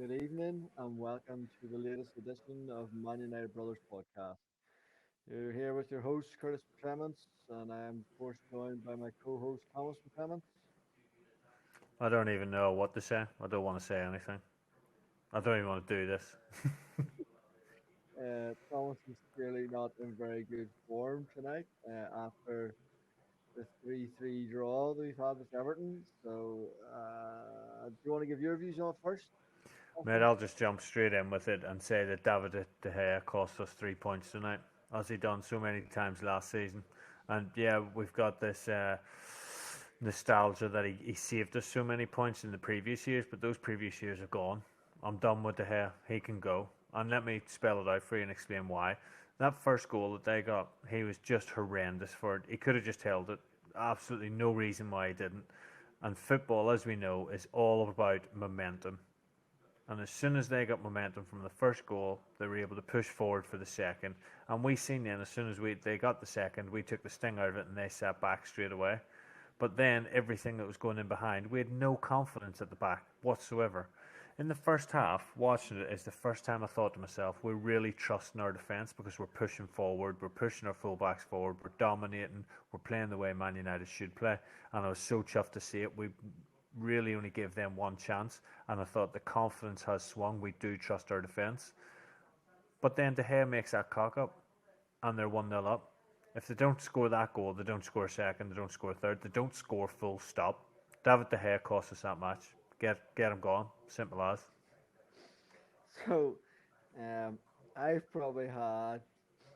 good evening, and welcome to the latest edition of Man United Brothers podcast. You're here with your host, Curtis McClements, and I am, of course, joined by my co host, Thomas McClements. I don't even know what to say. I don't want to say anything. I don't even want to do this. Thomas is clearly not in very good form tonight after the 3-3 draw that we've had with Everton. So, do you want to give your views on it first? Mate, I'll just jump straight in with it and say that David De Gea cost us 3 points tonight, as he done so many times last season. And yeah, we've got this nostalgia that he saved us so many points in the previous years, but those previous years are gone. I'm done with De Gea. He can go. And let me spell it out for you and explain why. That first goal that they got, he was just horrendous for it. He could have just held it. Absolutely no reason why he didn't. And football, as we know, is all about momentum. And as soon as they got momentum from the first goal, they were able to push forward for the second. And we seen then, as soon as they got the second, we took the sting out of it and they sat back straight away. But then everything that was going in behind, we had no confidence at the back whatsoever. In the first half, watching it is the first time I thought to myself, we're really trusting our defence because we're pushing forward, we're pushing our fullbacks forward, we're dominating, we're playing the way Man United should play. And I was so chuffed to see it. We really only gave them one chance, and I thought the confidence has swung. We do trust our defence. But then De Gea makes that cock up, and they're 1-0 up. If they don't score that goal, they don't score a second, they don't score a third, they don't score full stop. David De Gea cost us that match. Get him gone. Simple as. So, um, I've probably had.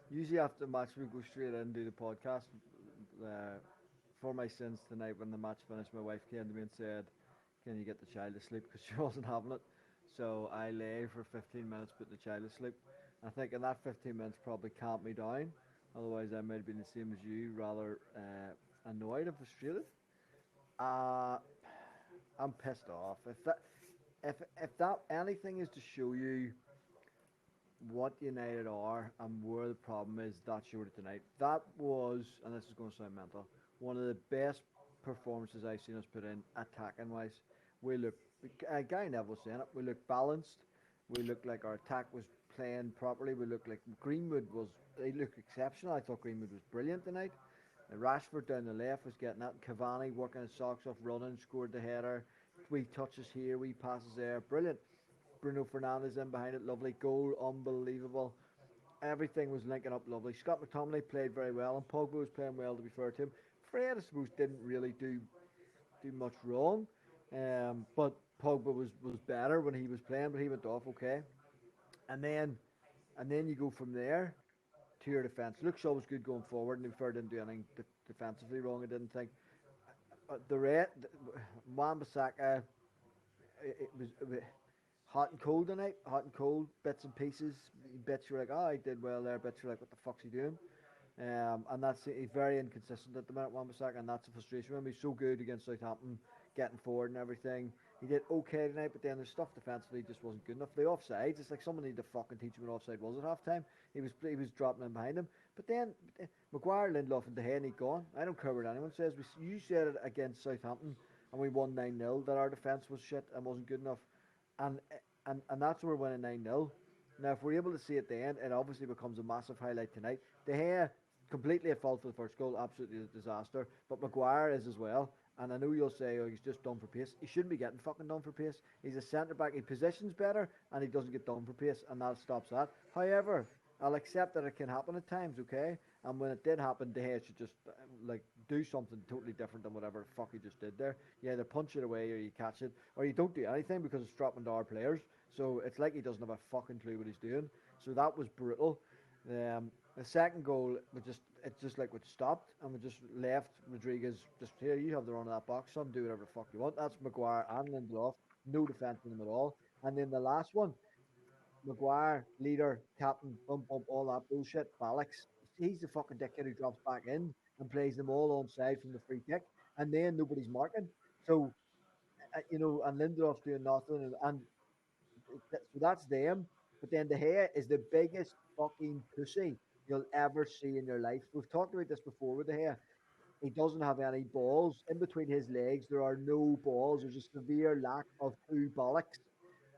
Usually after the match, we go straight in and do the podcast. Uh, for my sins tonight, when the match finished, my wife came to me and said, "Can you get the child to sleep?" Because she wasn't having it. So I lay for 15 minutes putting the child to sleep. I think in that 15 minutes probably calmed me down. Otherwise, I might have been the same as you, rather annoyed and frustrated. Uh, I'm pissed off. If that anything is to show you what United are and where the problem is, that showed it tonight. That was, and this is going to sound mental, one of the best performances I've seen us put in attacking wise. We look, Guy Neville was saying it, we look balanced. We looked like our attack was playing properly. We looked like he looked exceptional. I thought Greenwood was brilliant tonight. Rashford down the left was getting that. Cavani working his socks off, running, scored the header. We touches here, we passes there. Brilliant. Bruno Fernandes in behind it, lovely goal, unbelievable. Everything was linking up lovely. Scott McTominay played very well, and Pogba was playing well. To be fair to him, Fred I suppose didn't really do much wrong, but Pogba was better when he was playing, but he went off okay. And then you go from there to your defence. Luke Shaw was good going forward, and to be fair, didn't do anything defensively wrong. I didn't think. The red, Wan-Bissaka, it was hot and cold tonight. Hot and cold, bits and pieces. Bits you're like, oh, he did well there. Bits you're like, what the fuck's he doing? And he's very inconsistent at the minute, Wan-Bissaka, and that's a frustration for him. He's so good against Southampton, getting forward and everything. He did okay tonight, but then there's stuff defensively just wasn't good enough. The offsides, it's like someone needed to fucking teach him what offside was at half time. He was dropping in behind him. But then Maguire, Lindelof, and De Gea need gone. I don't care what anyone says. You said it against Southampton, and we won 9-0 that our defence was shit and wasn't good enough. And and that's where we're winning 9-0. Now, if we're able to see at the end, it obviously becomes a massive highlight tonight. De Gea, completely at fault for the first goal, absolutely a disaster. But Maguire is as well. And I know you'll say, oh, he's just done for pace. He shouldn't be getting fucking done for pace. He's a centre back. He positions better, and he doesn't get done for pace, and that stops that. However, I'll accept that it can happen at times, okay? And when it did happen, De Gea should just like do something totally different than whatever the fuck he just did there. You either punch it away, or you catch it, or you don't do anything because it's dropping to our players. So it's like he doesn't have a fucking clue what he's doing. So that was brutal. The second goal, just like we stopped, and we just left Rodriguez just here. You have the run of that box, son. Do whatever the fuck you want. That's Maguire and Lindelof. No defence in them at all. And then the last one, Maguire, leader, captain, bump, bump, all that bullshit. Alex, he's the fucking dickhead who drops back in and plays them all on side from the free kick, and then nobody's marking. So and Lindelof's doing nothing, so that's them. But then De Gea is the biggest fucking pussy you'll ever see in your life. We've talked about this before with De Gea. He doesn't have any balls in between his legs. There are no balls. There's a severe lack of two bollocks.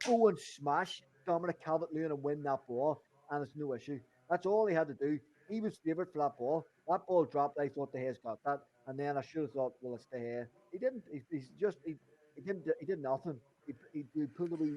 go and smash Dominic Calvert-Lewin and win that ball, and it's no issue. That's all he had to do. He was favoured for that ball. That ball dropped. I thought De Gea's got that, and then I should have thought, well, it's De Gea. He didn't. He didn't. He did nothing. He pulled away.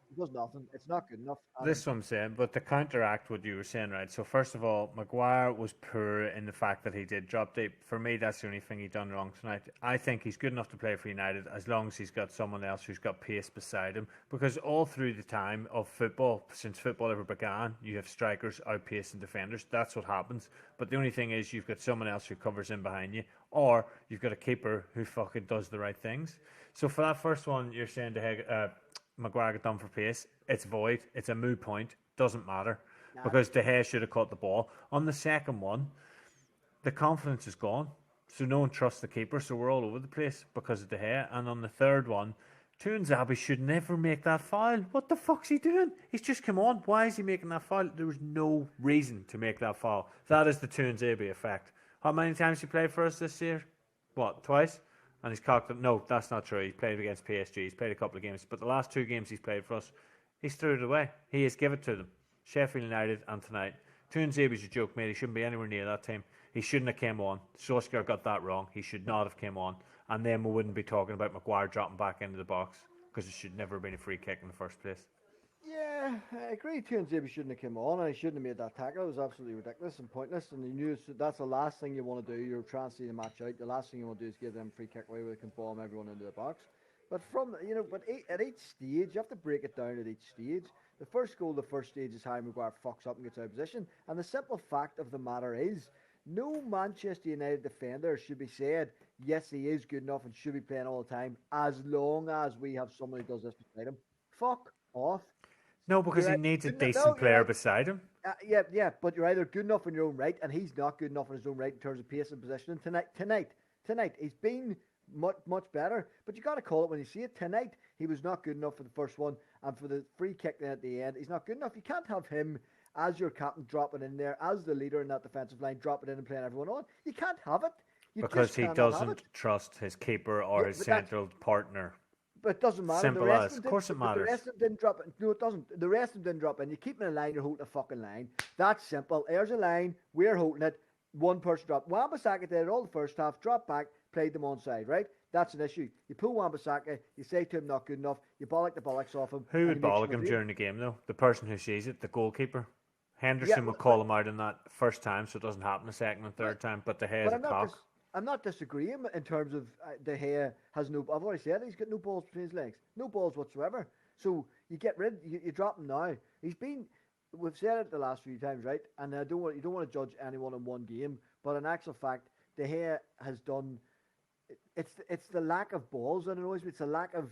He does nothing. It's not good enough. And This is what I'm saying, but to counteract what you were saying, right? So first of all, Maguire was poor in the fact that he did drop deep. For me, that's the only thing he done wrong tonight. I think he's good enough to play for United as long as he's got someone else who's got pace beside him. Because all through the time of football, since football ever began, you have strikers outpacing defenders. That's what happens. But the only thing is, you've got someone else who covers in behind you, or you've got a keeper who fucking does the right things. So for that first one, you're saying Maguire got done for pace. It's void. It's a moot point. Doesn't matter because De Gea should have caught the ball. On the second one, the confidence is gone. So no one trusts the keeper. So we're all over the place because of De Gea. And on the third one, Tuanzebe should never make that foul. What the fuck's he doing? He's just come on. Why is he making that foul? There was no reason to make that foul. That is the Tuanzebe effect. How many times he played for us this year? What, twice? And he's cocked it. No, that's not true. He's played against PSG. He's played a couple of games. But the last 2 games he's played for us, he's threw it away. He has given it to them. Sheffield United and tonight. Tuanzebe's a joke, mate. He shouldn't be anywhere near that team. He shouldn't have came on. Solskjaer got that wrong. He should not have came on. And then we wouldn't be talking about Maguire dropping back into the box because it should never have been a free kick in the first place. yeah, I agree. Tuanzebe shouldn't have come on, and he shouldn't have made that tackle. It was absolutely ridiculous and pointless. And he knew that's the last thing you want to do. You're trying to see the match out. The last thing you want to do is give them a free kick away where they can bomb everyone into the box. But at each stage, you have to break it down at each stage. The first goal, the first stage is Harry Maguire fucks up and gets out of position. And the simple fact of the matter is, no Manchester United defender should be said, yes, he is good enough and should be playing all the time, as long as we have someone who does this beside him. Fuck off. No, because he needs a decent player beside him. Yeah, but you're either good enough in your own right, and he's not good enough in his own right in terms of pace and positioning. Tonight, he's been much better, but you got to call it when you see it. Tonight, he was not good enough for the first one, and for the free kick then at the end, he's not good enough. You can't have him as your captain dropping in there, as the leader in that defensive line, dropping in and playing everyone on. You can't have it. Because he doesn't trust his keeper or his central partner. But it doesn't matter. Simple as. Of course it matters. The rest of them didn't drop in. No, it doesn't. The rest of them didn't drop in. You keep them in a line, you're holding a fucking line. That's simple. There's a line, we're holding it. One person dropped. Wan-Bissaka did it all the first half, dropped back, played them onside, right? That's an issue. You pull Wan-Bissaka, you say to him not good enough, you bollock the bollocks off him. Who would bollock him during the game, though? The person who sees it, the goalkeeper? Henderson would call him out in that first time, so it doesn't happen the second and third time, but De Gea's a cock. I'm not disagreeing in terms of De Gea has no. I've already said he's got no balls between his legs, no balls whatsoever. So you drop him now. We've said it the last few times, right? And you don't want to judge anyone in one game, but in actual fact, De Gea has done. It's the lack of balls that annoys me. It's the lack of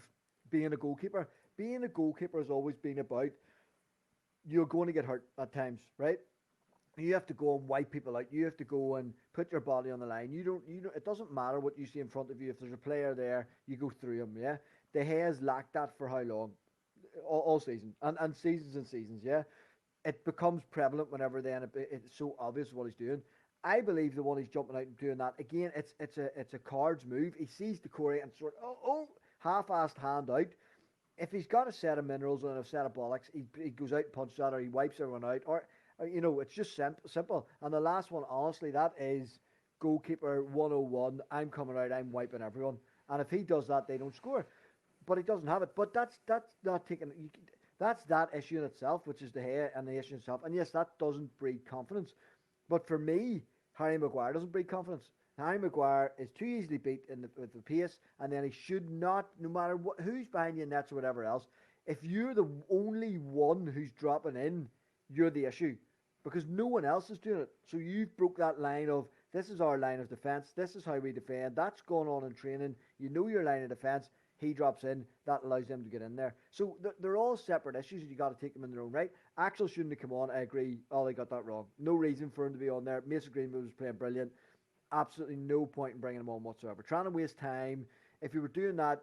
being a goalkeeper. Being a goalkeeper has always been about you're going to get hurt at times, right? You have to go and wipe people out. You have to go and put your body on the line. You don't. It doesn't matter what you see in front of you. If there's a player there, you go through him. Yeah, De Gea's lacked that for how long? All season and seasons and seasons. Yeah, it becomes prevalent whenever then it's so obvious what he's doing. I believe the one he's jumping out and doing that again. It's a cards move. He sees the Corey and sort of half-assed hand out. If he's got a set of minerals and a set of bollocks, he goes out and punches that, or he wipes everyone out, or it's just simple. And the last one, honestly, that is goalkeeper 101. I'm coming out, I'm wiping everyone. And if he does that, they don't score. But he doesn't have it. But that's not taking. That's that issue in itself, which is the hair and the issue itself. And yes, that doesn't breed confidence. But for me, Harry Maguire doesn't breed confidence. Harry Maguire is too easily beat with the pace, and then he should not, no matter who's behind you in nets or whatever else, if you're the only one who's dropping in, you're the issue. Because no one else is doing it. So you've broke that line of, this is our line of defence, this is how we defend, that's going on in training, you know your line of defence, he drops in, that allows them to get in there. So they're all separate issues, and you got to take them in their own right. Axel shouldn't have come on, I agree, they got that wrong. No reason for him to be on there. Mason Greenwood was playing brilliant. Absolutely no point in bringing him on whatsoever. Trying to waste time. If you were doing that,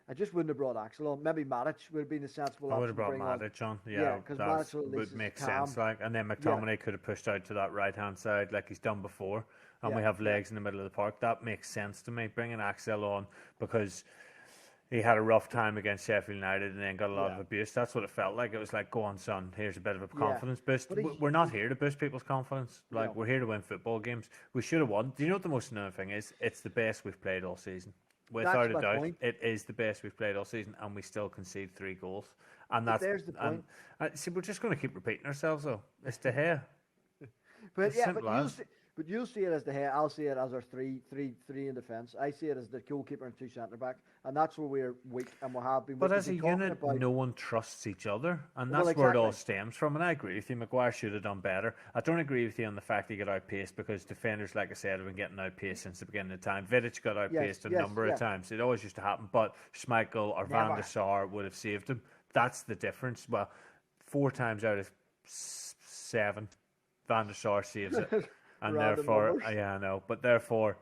I just wouldn't have brought Axel on. Maybe Matic would have been a sensible option. I would have brought Matic on. Yeah, because Matic would make sense. And then McTominay could have pushed out to that right-hand side like he's done before. And we have legs in the middle of the park. That makes sense to me, bringing Axel on, because he had a rough time against Sheffield United and then got a lot of Yeah, abuse. That's what it felt like. It was like, go on, son, here's a bit of a yeah. confidence boost. But We're not he's here to boost people's confidence. Like, no. we're here to win football games. We should have won. Do you know what the most annoying thing is? It's the best we've played all season. That's Without a my doubt, point. it is the best we've played all season, and we still concede 3 goals. And But that's there's the and point. see, we're just going to keep repeating ourselves though. It's De Gea. But It's yeah, simple as. but you'll see it as the head. I'll see it as our three in defence. I see it as the goalkeeper and two centre backs, and that's where we're weak and we have been But weak. We've as a been talking unit, about no one trusts each other, and well, that's where it all exactly. stems from. And I agree with you. Maguire should have done better. I don't agree with you on the fact he got outpaced because defenders, like I said, have been getting outpaced since the beginning of time. Vidic got Yes, outpaced a yes, number of yeah. times. It always used to happen, but Schmeichel or Van der Never. Sar would have saved him. That's the difference. Well, 4 times out of 7, Van der Sar saves it, and Random therefore, numbers. yeah, I know, but therefore.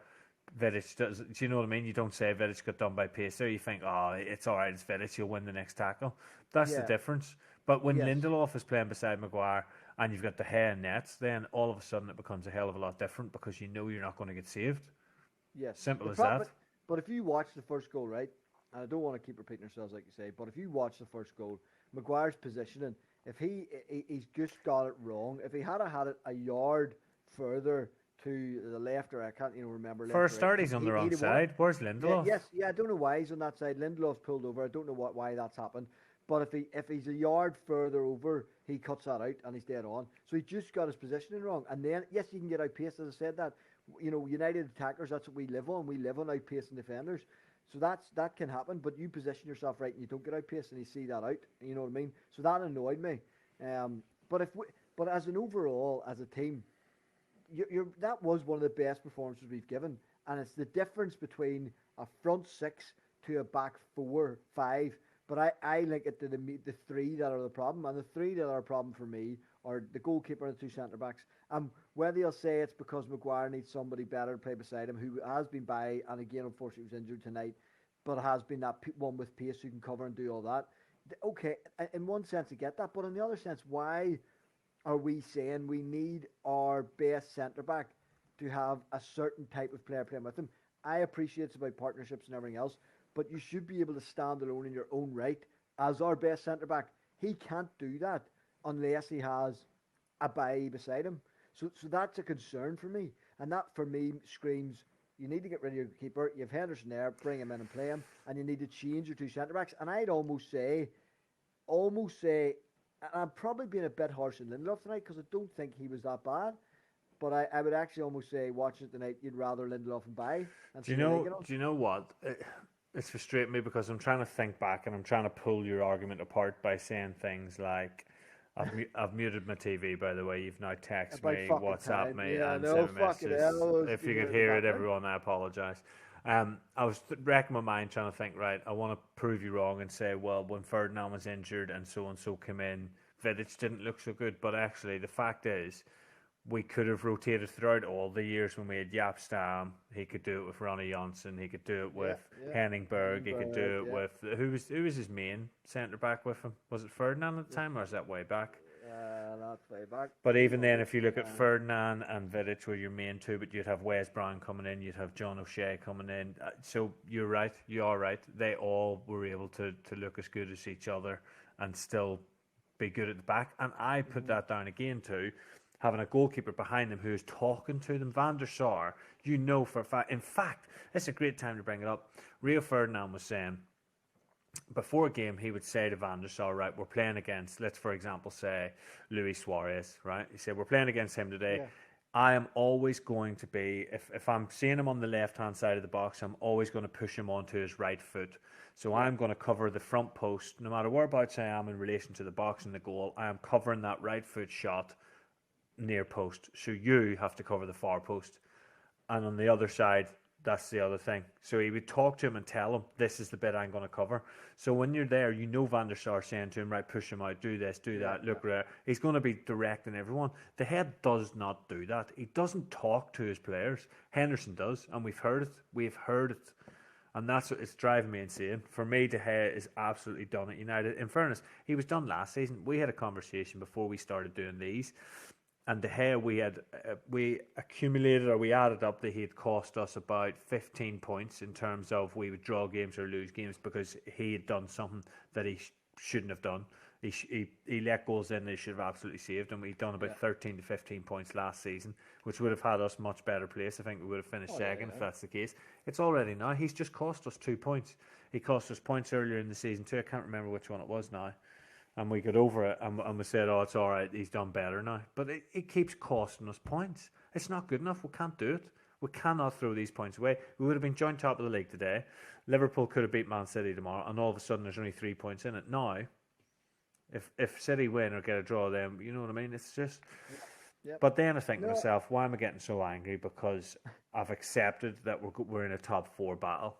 Vidic does. Do you know what I mean? You don't say Vidic got done by pace there. You think, oh, it's all right. It's Vidic. He'll win the next tackle. That's the Yeah. difference. But when Yes. Lindelof is playing beside Maguire and you've got the hair nets, then all of a sudden it becomes a hell of a lot different because you know you're not going to get saved. Yes. Simple The as pro- that. but, but if you watch the first goal, right? And I don't want to keep repeating ourselves like you say, but if you watch the first goal, Maguire's positioning, if he's just got it wrong, if he had it a yard further to the left or I can't even remember For left a or right, start, he's on the wrong he'd have won. side. Where's Yeah, Lindelof? yes, yeah. I don't know why he's on that side. Lindelof's pulled over. I don't know why that's happened. But if he's a yard further over, he cuts that out and he's dead on. So he just got his positioning wrong. And then yes, you can get outpaced. As I said, that United attackers, that's what we live on. We live on outpacing defenders. So that can happen. But you position yourself right and you don't get outpaced and you see that out. You know what I mean? So that annoyed me. But as an overall as a team, that was one of the best performances we've given, and it's the difference between a front six to a back 4-5. But I link it to the three that are the problem, and the three that are a problem for me are the goalkeeper and the two centre backs. Whether you'll say it's because Maguire needs somebody better to play beside him, who has been by, and again unfortunately was injured tonight, but has been that one with pace who can cover and do all that. Okay, in one sense I get that, but in the other sense, why are we saying we need our best centre back to have a certain type of player playing with him? I appreciate it's about partnerships and everything else, but you should be able to stand alone in your own right as our best centre back. He can't do that unless he has a Bailly beside him. So that's a concern for me, and that for me screams you need to get rid of your keeper. You have Henderson there, bring him in and play him, and you need to change your two centre backs. And I'd almost say, and I'm probably being a bit harsh on Lindelof tonight because I don't think he was that bad. But I would actually almost say, watching it tonight, you'd rather Lindelof and Bailly and Do see you how they know? get on. Do you know what? It's frustrating me because I'm trying to think back and I'm trying to pull your argument apart by saying things like, I've muted my TV, by the way. You've now texted About me, fucking WhatsApp time. me, Yeah, and no, sent fucking messages. hell. I was If you thinking could in the hear it, background. everyone, I apologise. I was racking my mind trying to think, right, I want to prove you wrong and say, well, when Ferdinand was injured and so came in, Vidic didn't look so good. But actually, the fact is, we could have rotated throughout all the years when we had Jaap Stam. He could do it with Ronnie Johnson. He could do it Yeah, with yeah. Henningberg. He could Henningberg, do it yeah. with who was his main centre back with him? Was it Ferdinand at the time, or is that way back? That's way back. But even then, Probably. if you look at Ferdinand and Vidic were your main two, but you'd have Wes Brown coming in, you'd have John O'Shea coming in. So you're right, you are right. They all were able to look as good as each other and still be good at the back. And I put that down again to having a goalkeeper behind them who is talking to them. Van der Sar, you know for a fact. In fact, it's a great time to bring it up. Rio Ferdinand was saying, before a game, he would say to Van der Sar, right, we're playing against, let's for example say, Luis Suarez, right? He said, we're playing against him today. Yeah. I am always going to be, if I'm seeing him on the left-hand side of the box, I'm always going to push him onto his right foot. So I'm going to cover the front post. No matter whereabouts I am in relation to the box and the goal, I am covering that right foot shot near post. So you have to cover the far post. And on the other side, that's the other thing. So he would talk to him and tell him, this is the bit I'm going to cover. So when you're there, you know Van der Sar saying to him, right, push him out, do this, do that, look there. He's going to be directing everyone. The head does not do that. He doesn't talk to his players. Henderson does, and we've heard it. We've heard it. And that's what it's driving me insane. For me, De Gea is absolutely done at United. In fairness, he was done last season. We had a conversation before we started doing these. And De Gea, we accumulated or we added up that he had cost us about 15 points in terms of we would draw games or lose games because he had done something that he shouldn't have done. He let goals in that he should have absolutely saved, and we'd done about 13 to 15 points last season, which would have had us much better place. I think we would have finished second if that's the case. It's already now. He's just cost us 2 points. He cost us points earlier in the season too. I can't remember which one it was now. And we got over it and we said, oh, it's all right, he's done better now. But it keeps costing us points. It's not good enough. We can't do it. We cannot throw these points away. We would have been joint top of the league today. Liverpool could have beat Man City tomorrow, and all of a sudden there's only 3 points in it. Now, if City win or get a draw, then you know what I mean? It's just... Yep. But then I think to myself, why am I getting so angry? Because I've accepted that we're in a top 4 battle.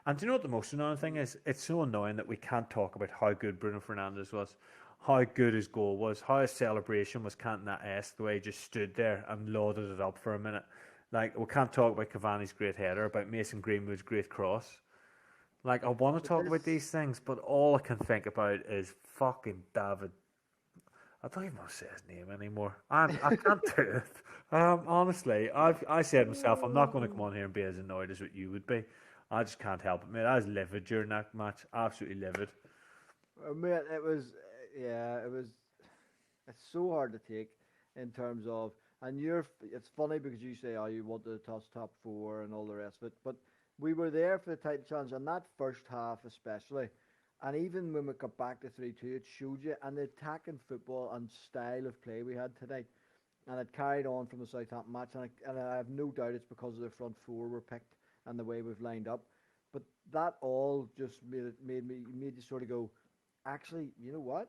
And do you know what the most annoying thing is? It's so annoying that we can't talk about how good Bruno Fernandes was, how good his goal was, how his celebration was Cantona-esque, the way he just stood there and lauded it up for a minute. Like, we can't talk about Cavani's great header, about Mason Greenwood's great cross. Like, I want to talk about these things, but all I can think about is fucking David. I don't even want to say his name anymore. I can't do it. Honestly, I said to myself, I'm not going to come on here and be as annoyed as what you would be. I just can't help it, mate. I was livid during that match. Absolutely livid. Mate, it was... It's so hard to take in terms of... And it's funny because you say, oh, you wanted to toss top 4 and all the rest of it. But we were there for the title challenge, and that first half especially. And even when we got back to 3-2, it showed you. And the attacking football and style of play we had tonight. And it carried on from the Southampton match. And I have no doubt it's because of the front 4 were picked and the way we've lined up. But that all just made you sort of go, actually, you know what?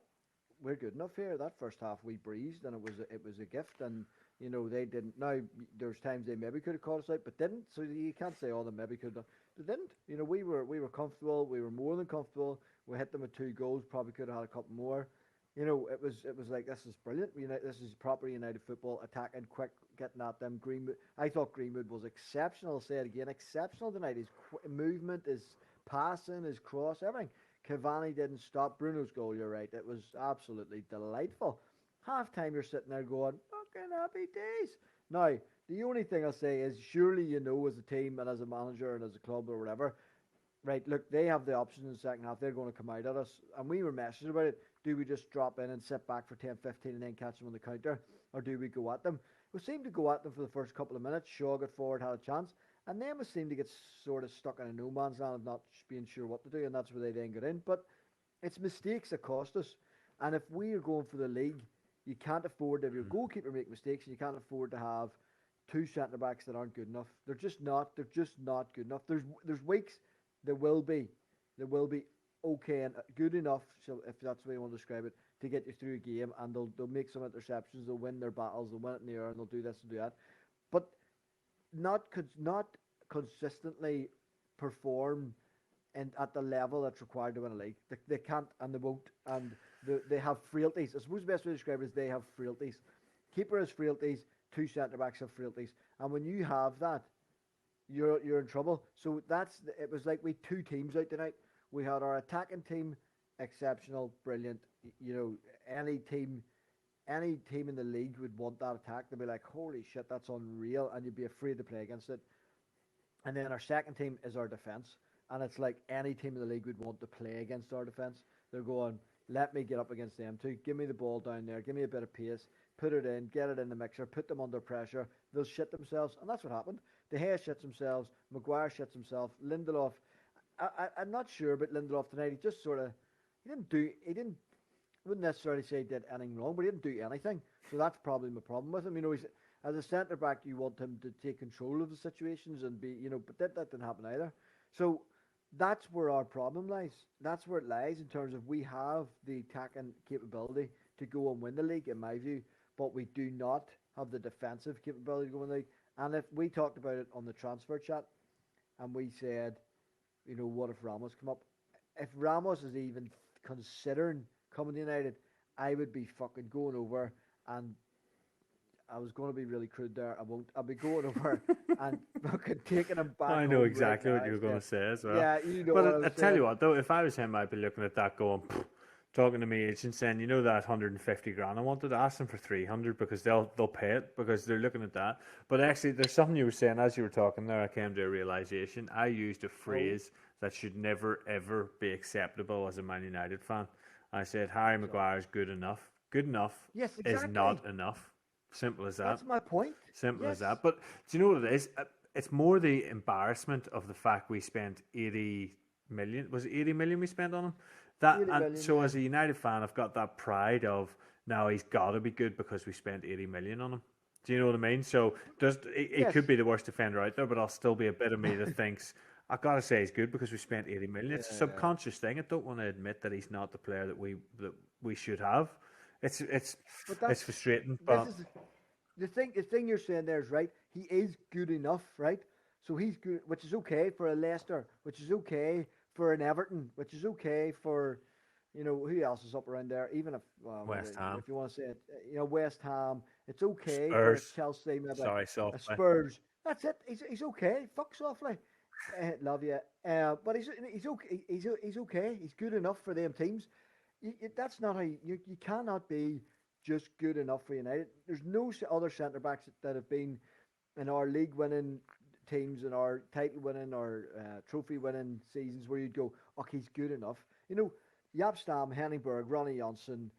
We're good enough here. That first half we breezed, and it was a gift. And you know they didn't. Now there's times they maybe could have caught us out, but didn't. So you can't say all them maybe could have. They didn't. You know we were comfortable. We were more than comfortable. We hit them with 2 goals. Probably could have had a couple more. You know, it was like, this is brilliant. This is proper United football, attacking quick, getting at them. Greenwood, I thought Greenwood was exceptional. I'll say it again, exceptional tonight. His movement, his passing, his cross, everything. Cavani didn't stop. Bruno's goal, you're right. It was absolutely delightful. Half time, you're sitting there going, fucking happy days. Now, the only thing I'll say is, surely you know as a team and as a manager and as a club or whatever, right, look, they have the option in the second half. They're going to come out at us. And we were messaging about it. Do we just drop in and sit back for 10, 15 and then catch them on the counter? Or do we go at them? We seemed to go at them for the first couple of minutes. Shaw got forward, had a chance. And then we seemed to get sort of stuck in a no man's land of not being sure what to do. And that's where they then got in. But it's mistakes that cost us. And if we are going for the league, you can't afford to have your goalkeeper make mistakes. And you can't afford to have 2 centre-backs that aren't good enough. They're just not good enough. There's weeks there will be okay and good enough, so if that's the way you want to describe it, to get you through a game, and they'll make some interceptions, they'll win their battles, they'll win it in the air, and they'll do this and do that, but not consistently perform at the level that's required to win a league. They can't, and they won't, and they have frailties. I suppose the best way to describe it is they have frailties. Keeper has frailties, 2 centre backs have frailties, and when you have that, you're in trouble. So it was like we had 2 teams out tonight. We had our attacking team, exceptional, brilliant. You know, any team in the league would want that attack. They'd be like, holy shit, that's unreal, and you'd be afraid to play against it. And then our second team is our defence, and it's like any team in the league would want to play against our defence. They're going, let me get up against them too. Give me the ball down there. Give me a bit of pace. Put it in. Get it in the mixer. Put them under pressure. They'll shit themselves, and that's what happened. De Gea shits himself. Maguire shits himself. Lindelof. I'm not sure about Lindelof tonight. He just sort of, I wouldn't necessarily say he did anything wrong, but he didn't do anything. So that's probably my problem with him. You know, as a centre back, you want him to take control of the situations and be, you know, but that didn't happen either. So that's where our problem lies. That's where it lies in terms of we have the attacking capability to go and win the league, in my view, but we do not have the defensive capability to go win the league. And if we talked about it on the transfer chat, and we said, you know, what if Ramos come up? If Ramos is even considering coming to United, I would be fucking going over, and I was going to be really crude there. I won't. I'll be going over and fucking taking him back. I know exactly what you were going to say as well. Yeah, you know. But I tell you what, though, if I was him, I'd be looking at that going, talking to me agent saying, you know that 150 grand I wanted, to ask them for 300 because they'll pay it because they're looking at that. But actually, there's something you were saying as you were talking there. I came to a realization. I used a Oh, phrase that should never ever be acceptable as a Man United fan. I said Harry what's that? Maguire is good enough. Good enough Yes, is exactly. not enough. Simple as that. That's my point. Simple as Yes, that. But do you know what it is? It's more the embarrassment of the fact we spent 80 million. Was it 80 million we spent on him? That 80 million. so Yeah, as a United fan, I've got that pride of now he's got to be good because we spent 80 million on him. Do you know what I mean? So does it yes, could be the worst defender out there, but I'll still be a bit of me that thinks I gotta say he's good because we spent 80 million. It's a yeah. subconscious thing. I don't want to admit that he's not the player that we should have. It's it's But it's that's frustrating, this but is the thing. The thing you're saying there is right. He is good enough, right? So he's good, which is okay for a Leicester, which is okay for an Everton, which is okay for, who else is up around there? Even if, well, maybe West Ham. if you want to say it, West Ham. It's okay for a Spurs. Chelsea, maybe Sorry, a softly. Spurs. That's it. He's okay. Fuck softly. Love you. But he's okay. He's okay. He's good enough for them teams. That's not how you cannot be just good enough for United. There's no other centre backs that have been in our league winning teams and our title winning or trophy winning seasons where you'd go, okay, he's good enough. Jaap Stam, Henningberg, Ronnie Johnson,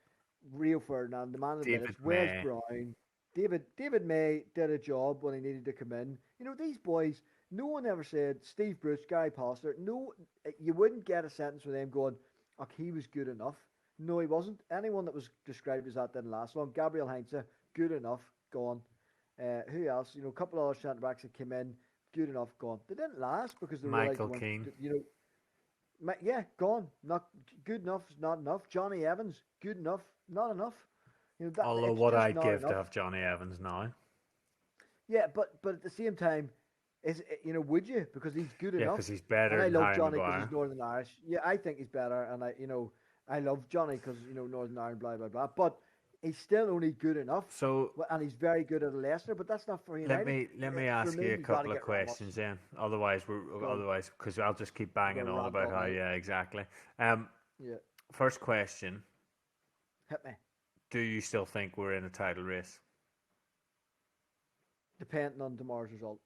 Rio Ferdinand, the man of the David minutes, Wes May. Brown, David May did a job when he needed to come in. These boys. No one ever said Steve Bruce, Gary Pallister. No, you wouldn't get a sentence with them going, okay, he was good enough. No, he wasn't. Anyone that was described as that didn't last long. Gabriel Heinze, good enough, gone. Who else? A couple of other centre backs that came in, good enough, gone. They didn't last because they realised they Michael weren't. Keane. Yeah, gone. Not good enough. Is not enough. Johnny Evans, good enough, not enough. That Although it's what just I'd not give to enough. have Johnny Evans now. Yeah, but at the same time, would you? Because he's good Yeah, enough, because he's and better I than love Harry Johnny because he's Maguire. Northern Irish. Yeah, I think he's better, and I love Johnny because Northern Ireland, blah blah blah. But he's still only good enough, So and he's very good at Leicester. But that's not for let United. me let me For ask me, you a you got to couple of get Ramos. questions then. Otherwise, Go on, because I'll just keep go banging on rant about all how night. yeah exactly. Um, Yeah, First question: hit me. do you still think we're in a title race? Depending on tomorrow's result.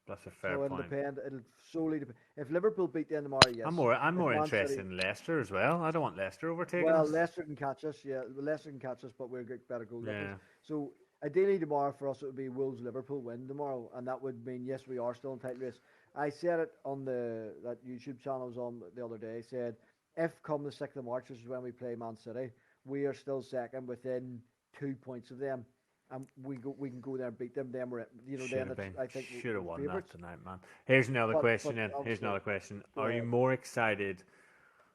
That's a fair So it'll point. depend. It'll solely depend. If Liverpool beat them tomorrow, I'm yes. more I'm If more Man interested City, in Leicester as well. I don't want Leicester overtaking well, us. Leicester can catch us. Yeah, Leicester can catch us, but we'll get better goal difference. Yeah. So ideally tomorrow for us it would be Wolves Liverpool win tomorrow, and that would mean yes we are still in title race. I said it on that YouTube channel I was on the other day. Said if come the 6th of March, which is when we play Man City, we are still second within 2 points of them, and we can go there and beat them. Then we're Should then have it's been. I think Should have we're won that favourites. tonight, man. Here's another question. But Then here's obviously another question. go Are you ahead. more excited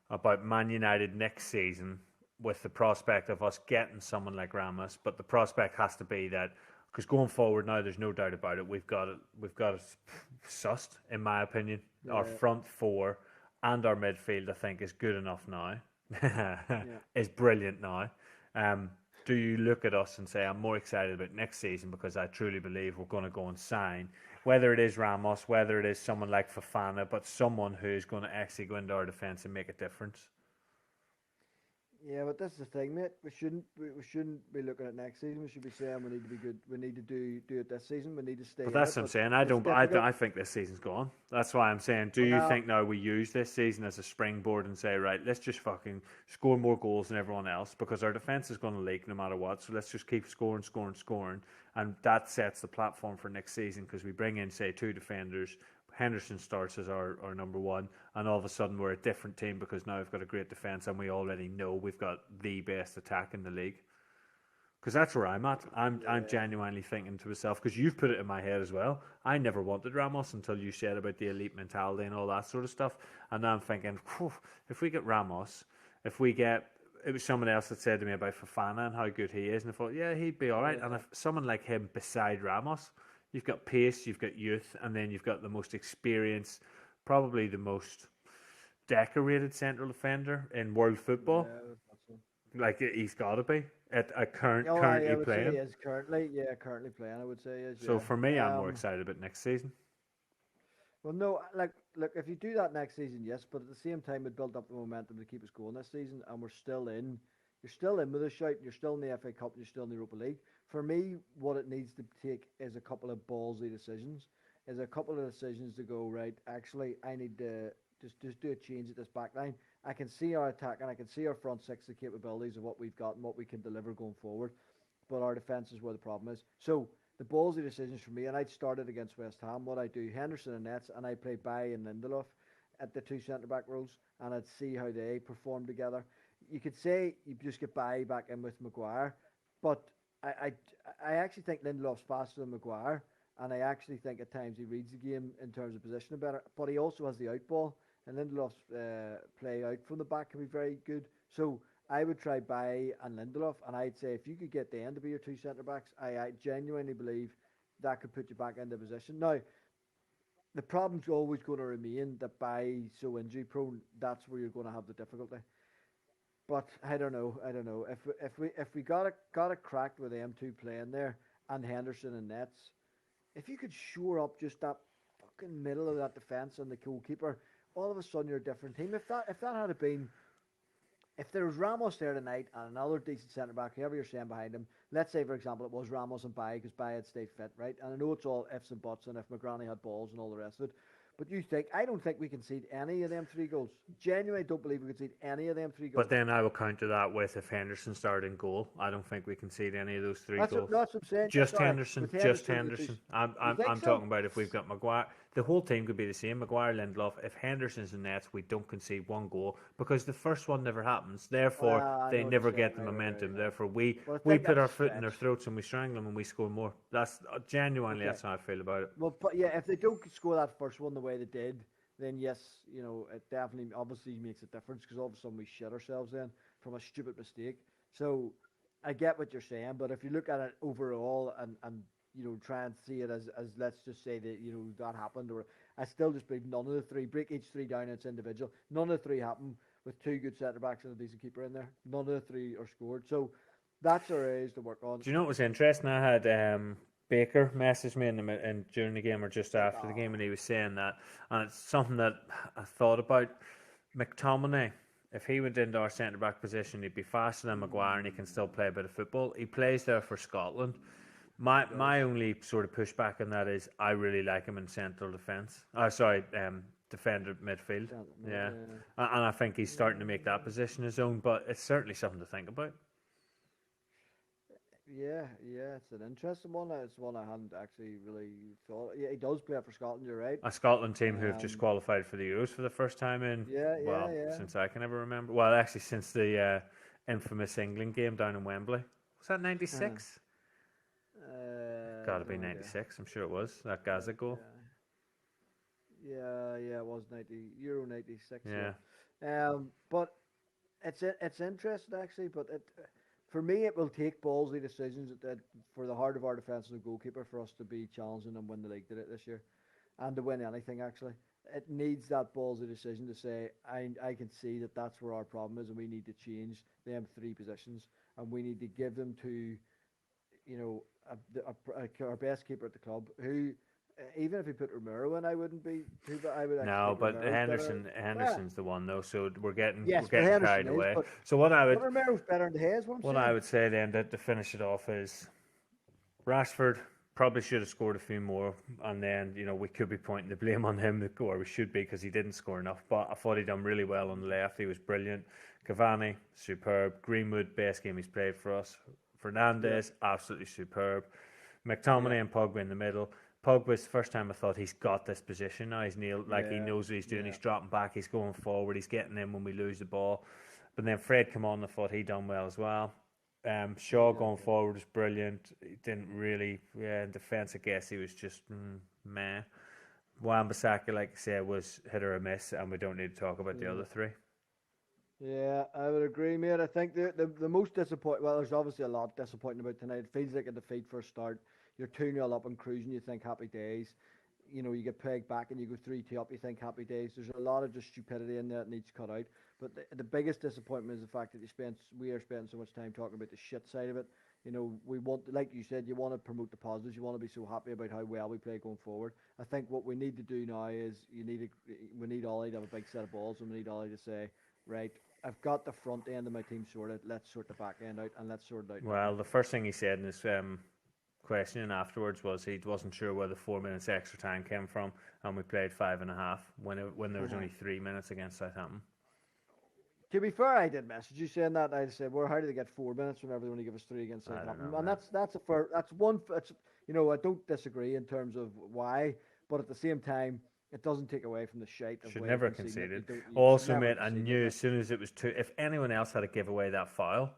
about Man United next season with the prospect of us getting someone like Ramos? But the prospect has to be that because going forward now, there's no doubt about it. We've got it sussed, in my opinion. Our Yeah, front four and our midfield, I think, is good enough now. yeah. Is brilliant now. Um, do you look at us and say I'm more excited about next season because I truly believe we're going to go and sign, whether it is Ramos, whether it is someone like Fofana, but someone who's going to actually go into our defence and make a difference? Yeah, but that's the thing, mate. We shouldn't be looking at next season. We should be saying we need to be good. We need to do it this season. We need to stay But in that's it. what I'm But saying. it's difficult. I think this season's gone. That's why I'm saying. Do you Well, think now we use this season as a springboard and say, right, let's just fucking score more goals than everyone else because our defense is going to leak no matter what. So let's just keep scoring, scoring, scoring, and that sets the platform for next season because we bring in say two defenders. Henderson starts as our number one, and all of a sudden we're a different team because now we've got a great defense and we already know we've got the best attack in the league. Because that's where I'm at. I'm yeah, genuinely thinking to myself because you've put it in my head as well. I never wanted Ramos until you said about the elite mentality and all that sort of stuff. And now I'm thinking, if we get Ramos, if we get it was someone else that said to me about Fofana and how good he is, and I thought, yeah, he'd be all right. And yeah, if someone like him beside Ramos, you've got pace, you've got youth, and then you've got the most experienced, probably the most decorated central defender in world football. yeah. That's it. Like he's got to be at a Oh, I currently would say he playing. is currently. Yeah, currently playing. I would say he is. So for me, I'm Yeah. more excited about next season. Well, no, like, look, if you do that next season, yes, but at the same time, it built up the momentum to keep us going this season, and we're still in. You're still in with a shout. You're still in the FA Cup. And you're still in the Europa League. For me, what it needs to take is a couple of ballsy decisions. Is a couple of decisions to go right. Actually, I need to just do a change at this back line. I can see our attack and I can see our front six, the capabilities of what we've got and what we can deliver going forward. But our defence is where the problem is. So the ballsy decisions for me, and I'd started against West Ham. What I do, Henderson and Nets, and I play Baye and Lindelof at the two centre back roles, and I'd see how they perform together. You could say you just get Baye back in with Maguire, but I, I, I actually think Lindelof's faster than Maguire, and I actually think at times he reads the game in terms of positioning better. But he also has the out ball, and Lindelof's play out from the back can be very good. So I would try Baye and Lindelof, and I'd say if you could get the end to be your two centre backs, I genuinely believe that could put you back into position. Now, the problem's always going to remain that Baye's so injury prone. That's where you're going to have the difficulty. But I don't know. I don't know if we got a cracked with them two playing there and Henderson and Nets. If you could shore up just that fucking middle of that defense and the goalkeeper, all of a sudden you're a different team. If that had been if there was Ramos there tonight and another decent centre back, whoever you're saying behind him, let's say for example it was Ramos and Baye because Baye had stayed fit, right? And I know it's all ifs and buts and if McGrany had balls and all the rest of it. But I don't think we concede any of them three goals. Genuinely don't believe we concede any of them three But goals. then I will counter that with if Henderson started in goal, I don't think we concede any of those three goals. That's what I'm saying. Just Sorry, Henderson, with just Henderson, Henderson. you think I'm so? talking about if we've got Maguire. The whole team could be the same. Maguire, Lindelof. If Henderson's in nets, we don't concede one goal because the first one never happens. Therefore, Well, I they know what you're never saying. get the Right. momentum. Therefore, we Well, I we think put that's our a foot in their stretch. throats and we strangle them and we score more. That's genuinely Okay. that's how I feel about it. Well, but yeah, if they don't score that first one the way they did, then yes, it definitely obviously makes a difference because all of a sudden we shit ourselves then from a stupid mistake. So I get what you're saying, but if you look at it overall and try and see it as let's just say that that happened, or I still just believe none of the three break each three down. It's individual. None of the three happened with two good centre backs and a decent keeper in there. None of the three are scored. So that's our areas to work on. Do you know what was interesting? I had Baker message me in during the game or just after the game, and he was saying that, and it's something that I thought about. McTominay, if he went into our centre back position, he'd be faster than Maguire, and he can still play a bit of football. He plays there for Scotland. My only sort of pushback on that is I really like him in central defence. Oh, sorry, defender midfield. Yeah, and I think he's starting to make that position his own. But it's certainly something to think about. Yeah, it's an interesting one. It's one I hadn't actually really thought. Yeah, he does play for Scotland. You're right. A Scotland team who have just Um, qualified for the Euros for the first time in, yeah, well, yeah. since I can ever remember. Well, actually, since the infamous England game down in Wembley. Was that Uh, 96? Got to be no idea. 96. I'm sure it was. That Gaza goal. Yeah. It was 90 Euro 96. Yeah. Yeah. But it's interesting actually. But for me, it will take ballsy decisions for the heart of our defence and the goalkeeper for us to be challenging and win the league this year, and to win anything actually. It needs that ballsy decision to say I can see that that's where our problem is, and we need to change them three positions, and we need to give them to our best keeper at the club who. Even if we put Romero in, I wouldn't be too bad. I would actually No, think but Romero's better. Yeah. Henderson's the one though, so we're Yes, but getting Henderson carried is. away. But So Romero's better than Hayes. What I'm what I saying. would say then to finish it off is Rashford probably should have scored a few more, and then we could be pointing the blame on him, or we should be because he didn't score enough. But I thought he done really well on the left. He was brilliant. Cavani, superb. Greenwood, best game he's played for us. Fernandes, absolutely superb. Yeah, McTominay and Pogba in the middle. Pogba's the first time I thought he's got this position now. He's nailed, like he yeah, knows what he's doing. yeah, He's dropping back. He's going forward. He's getting in when we lose the ball. But then Fred come on. I thought he done well as well. Shaw yeah, going forward was brilliant. He didn't really, in defence, I guess he was just meh. Wan-Bissaka, like I said, was hit or a miss, and we don't need to talk about the yeah. other three. Yeah, I would agree, mate. I think the most disappointing. Well, there's obviously a lot disappointing about tonight. It feels like a defeat for a start. You're 2-0 up and cruising. You think happy days. You get pegged back and you go 3-2 up. You think happy days. There's a lot of just stupidity in there that needs cut out. But the biggest disappointment is the fact that we are spending so much time talking about the shit side of it. we want, like you said, you want to promote the positives. You want to be so happy about how well we play going forward. I think what we need to do now is we need Ollie to have a big set of balls, and we need Ollie to say, right, I've got the front end of my team sorted. Let's sort the back end out, and let's sort it out now. Well, the first thing he said in his questioning afterwards was he wasn't sure where the 4 minutes extra time came from, and we played 5.5 when there was only 3 minutes against Southampton. To be fair, I did message you saying that. I said, "Well, how did they get 4 minutes whenever they only give us 3 against Southampton?" And that's a fair. That's one. It's, I don't disagree in terms of why, but at the same time, it doesn't take away from the shite of Should way never of conceding conceded. it. You Also, never mate, I concede knew it. as soon as it was two, if anyone else had to give away that foul,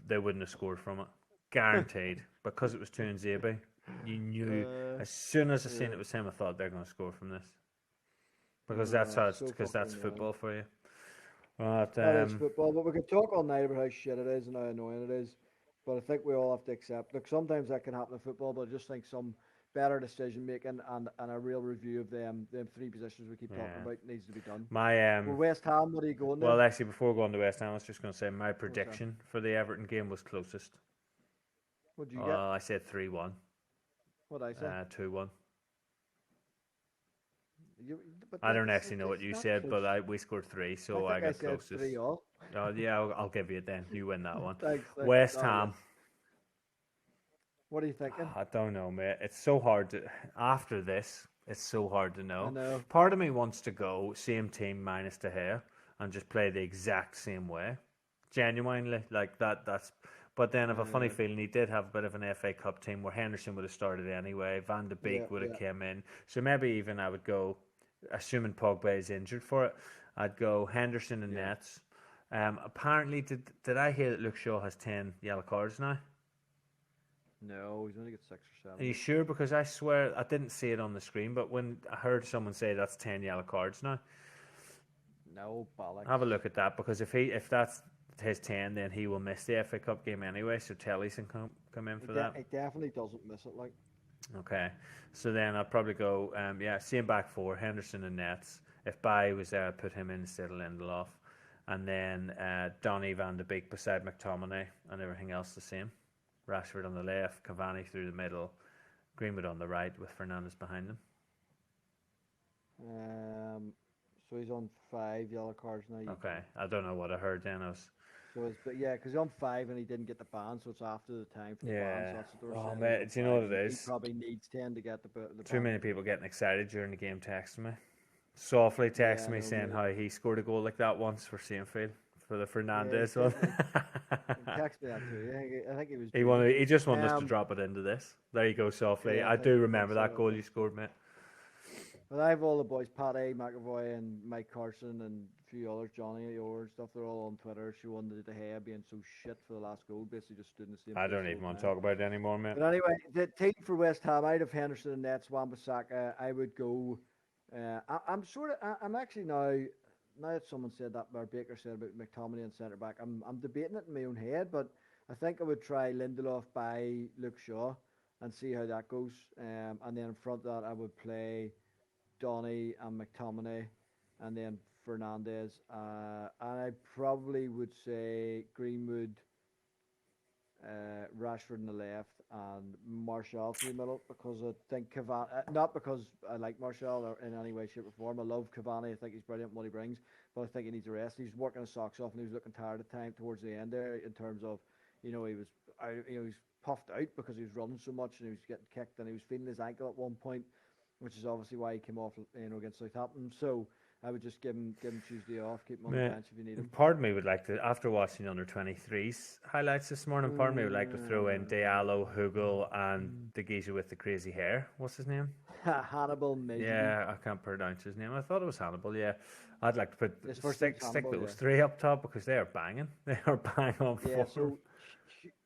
they wouldn't have scored from it. Guaranteed. Because it was two and Zabi. You knew as soon as I seen it was him, I thought they're going to score from this. Because that's how it's, so because that's fucking football for you. But, That is football, but we could talk all night about how shit it is and how annoying it is. But I think we all have to accept. Look, sometimes that can happen in football, but I just think some better decision making and a real review of them 3 positions we keep talking about needs to be done. my Well, West Ham, what are you going well, there? actually, before going to West Ham, I was just going to say my What's that? prediction for the Everton game was closest. What did you get? I said 3-1, What did I say? 2-1. But I don't actually know what you said, close. but we scored 3, so I think got said closest. 3-3. Yeah, I'll give you it then. You win that one. Thanks. West Oh, Ham. yes. What are you thinking? I don't know, mate. It's so hard to. After this, it's so hard to know. I know. Part of me wants to go same team minus the hair and just play the exact same way. Genuinely, like that. But then I have a funny feeling he did have a bit of an FA Cup team where Henderson would have started anyway. Van de Beek would have came in. So maybe even I would go, assuming Pogba is injured for it, I'd go Henderson and nets. Apparently, did I hear that Luke Shaw has 10 yellow cards now? No, he's only got 6 or 7. Are you sure? Because I swear I didn't see it on the screen, but when I heard someone say that's 10 yellow cards now, No, bollocks. have a look at that, because if that's his 10, then he will miss the FA Cup game anyway. So Telly's can come in for that. He definitely doesn't miss it. Like, Okay, so then I'll probably go same back 4, Henderson and nets. If Bai was there, I'd put him in instead of Lindelof, and then Donny Van de Beek beside McTominay, and everything else the same. Rashford on the left, Cavani through the middle, Greenwood on the right with Fernandes behind him. so he's on 5 yellow cards now. Okay, I don't know what I heard then. But yeah, because he's on 5 and he didn't get the ban, so it's after the time for the ban. So that's what they were saying. Mate, do you know what it is? He probably needs 10 to get the Too ban. many people getting excited during the game texting me. Softly texting me saying how he scored a goal like that once for Saintfield for the Fernandes one. Text me that too. I think he was. He just wanted us to drop it into this. There you go, softly. I do remember that goal you scored, mate. But I have all the boys, Paddy McAvoy and Mike Carson and a few others, Johnny Orr and stuff. They're all on Twitter showing the De Gea being so shit for the last goal. Basically, just stood in the same. I don't even want to talk about it anymore, mate. But anyway, the team for West Ham, out of Henderson and Nets, Wan-Bissaka, I would go. I'm actually now that someone said that, or Baker said about McTominay and centre back, I'm debating it in my own head, but I think I would try Lindelof by Luke Shaw and see how that goes. And then in front of that, I would play Donny and McTominay, and then Fernandes. And I probably would say Greenwood, Rashford in the left, and Martial through the middle, because I think Cavani, not because I like Martial or in any way, shape, or form. I love Cavani. I think he's brilliant in what he brings, but I think he needs a rest. He's working his socks off, and he was looking tired at time towards the end there. In terms of, he was, he was puffed out because he was running so much and he was getting kicked, and he was feeling his ankle at one point, which is obviously why he came off, against Southampton. So I would just give him Tuesday off, keep him on the bench if you need him. Part of me would like to, after watching under 23s highlights this morning, part of me would like to throw in Diallo, Hugel, and the geezer with the crazy hair. What's his name? Hannibal Mejbri. Yeah, I can't pronounce his name. I thought it was Hannibal. Yeah, I'd like to put stick Hannibal, those 3 up top, because they are banging. They are bang on form. Yeah, so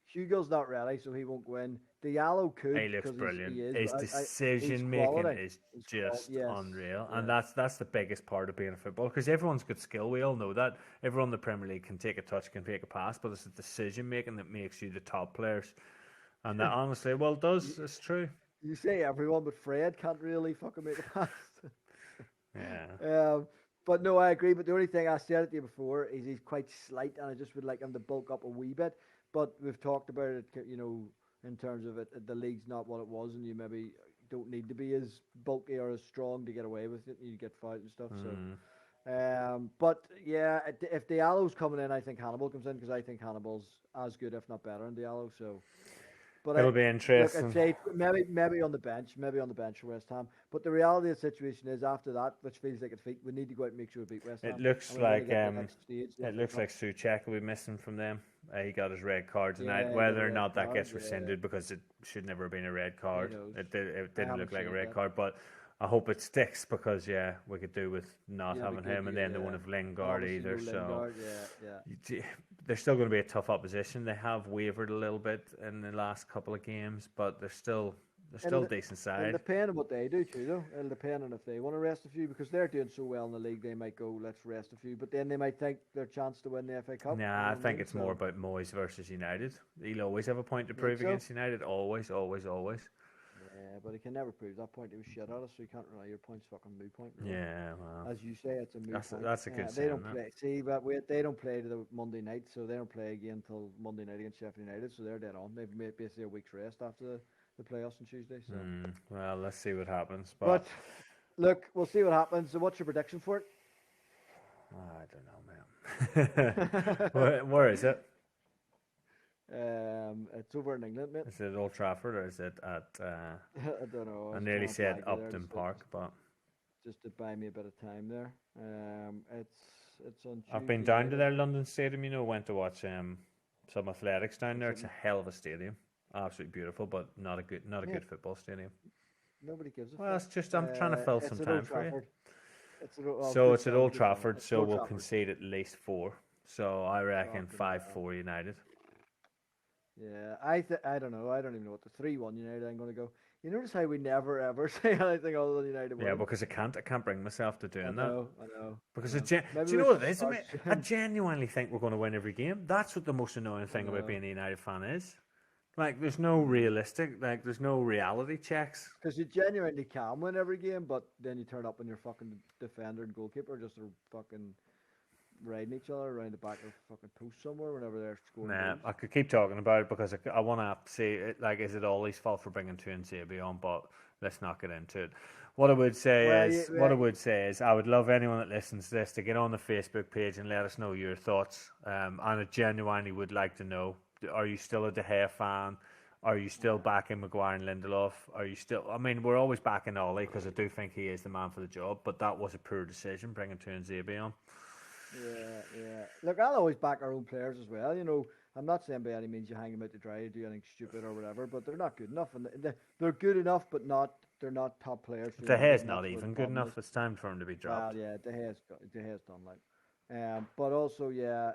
Hugo's not ready, so he won't go in. Diallo could. He looks brilliant. He is, his decision making is just unreal, and that's the biggest part of being a footballer, because everyone's got skill. We all know that. Everyone in the Premier League can take a touch, can take a pass, but it's the decision making that makes you the top players. And that honestly, well, it does. It's true. You say everyone, but Fred can't really fucking make a pass. Yeah. But no, I agree. But the only thing I said it to you before is he's quite slight, and I just would like him to bulk up a wee bit. But we've talked about it, in terms of it, the league's not what it was, and you maybe don't need to be as bulky or as strong to get away with it. You get fouled and stuff. So. But yeah, if Diallo's coming in, I think Hannibal comes in because I think Hannibal's as good, if not better, than Diallo. So, but It'll be look, I'd interesting. say maybe on the bench, for West Ham. But the reality of the situation is, after that, which feels like a defeat, we need to go out and make sure we beat West Ham. It looks And we're going to like get to the next stage. it looks like Souček will be missing from them. He got his red card tonight. Yeah, he got a Whether or red not that card, gets yeah. rescinded because it should never have been a red card. knows? It I didn't haven't look like a seen red that. card, but I hope it sticks because we could do with not Yeah, we having could him, and do, then they yeah. won't have Lingard Obviously, either. no So Lingard, yeah. they're still going to be a tough opposition. They have wavered a little bit in the last couple of games, but they're still a decent It'll side. depend on what they do too, though. It'll depend on if they want to rest a few, because they're doing so well in the league. They might go, let's rest a few, but then they might think their chance to win the FA Cup. Nah, I think it's more about Moyes versus United. He'll always have a point to prove against United. Always, always, always. Yeah, but he can never prove that point. He was shit at us, so you can't rely. Your point's fucking moot point. Really. Yeah, well, As you say, it's a moot point. that's a good They don't saying, play. See, but they don't play to the Monday night, so they don't play again until Monday night against Sheffield United. So they're dead on. They've made basically a week's rest after the playoffs on Tuesday. So. Well, let's see what happens. But look, we'll see what happens. So, what's your prediction for it? I don't know, man. where is it? It's over in England, mate. Is it Old Trafford or is it at? I don't know. I nearly said Upton Park, but just to buy me a bit of time there. It's on. I've been down to their London Stadium. Went to watch some athletics down there. It's a hell of a stadium, absolutely beautiful, but not a good football stadium. Nobody gives a Well, it's just I'm trying to fill some time for you. It's at Old Trafford, so we'll concede at least 4. So I reckon 5-4 United. Yeah, I don't know. I don't even know what the 3-1 United I'm going to go. You notice how we never ever say anything other than United. Yeah, because I can't bring myself to doing that. I know. Because do you know what it is? I genuinely think we're going to win every game. That's what the most annoying thing about being a United fan is. Like, there's no reality checks. Because you genuinely can win every game, but then you turn up and your fucking defender and goalkeeper just are fucking riding each other around the back of fucking post somewhere whenever they're scoring. Goals. I could keep talking about it because I want to see it. Like, is it Ollie's fault for bringing Tuanzebe on? But let's not get into it. What I would say is, I would love anyone that listens to this to get on the Facebook page and let us know your thoughts. And I genuinely would like to know: are you still a De Gea fan? Are you still backing Maguire and Lindelof? Are you still? I mean, we're always backing Ollie because I do think he is the man for the job. But that was a poor decision bringing Tuanzebe on. Yeah. Look, I'll always back our own players as well. I'm not saying by any means you hang them out to dry, do anything stupid or whatever, but they're not good enough, and they're good enough, but they're not top players. De Gea's not even good enough. It's time for him to be dropped. Well, yeah, De Gea's done like. But also, yeah,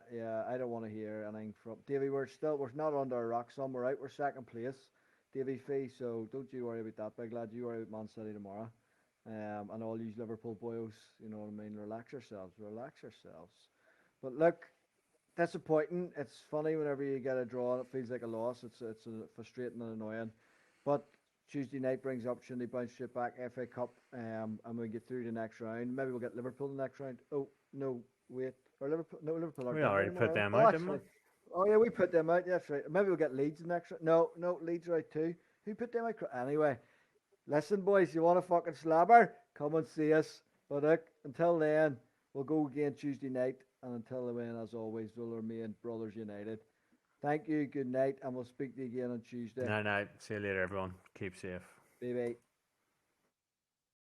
I don't want to hear anything from Davy. We're not under a rock. We're out. We're second place, Davy Fee. So don't you worry about that, big lad. You worry about Man City tomorrow. And all these Liverpool boys, you know what I mean? Relax yourselves. But look, disappointing. It's funny whenever you get a draw and it feels like a loss. It's frustrating and annoying. But Tuesday night brings opportunity, bounce straight back, FA Cup, and we get through the next round. Maybe we'll get Liverpool in the next round. Oh no, wait, or Liverpool? No, Liverpool. We already put them out, didn't we? Oh yeah, we put them out. Yeah, that's right. Maybe we'll get Leeds in the next round. No, Leeds are out too. Who put them out? Anyway. Listen, boys, you want a fucking slabber? Come and see us. But look, until then, we'll go again Tuesday night. And until then, as always, we'll remain Brothers United. Thank you, good night, and we'll speak to you again on Tuesday. Night. See you later, everyone. Keep safe. Bye-bye.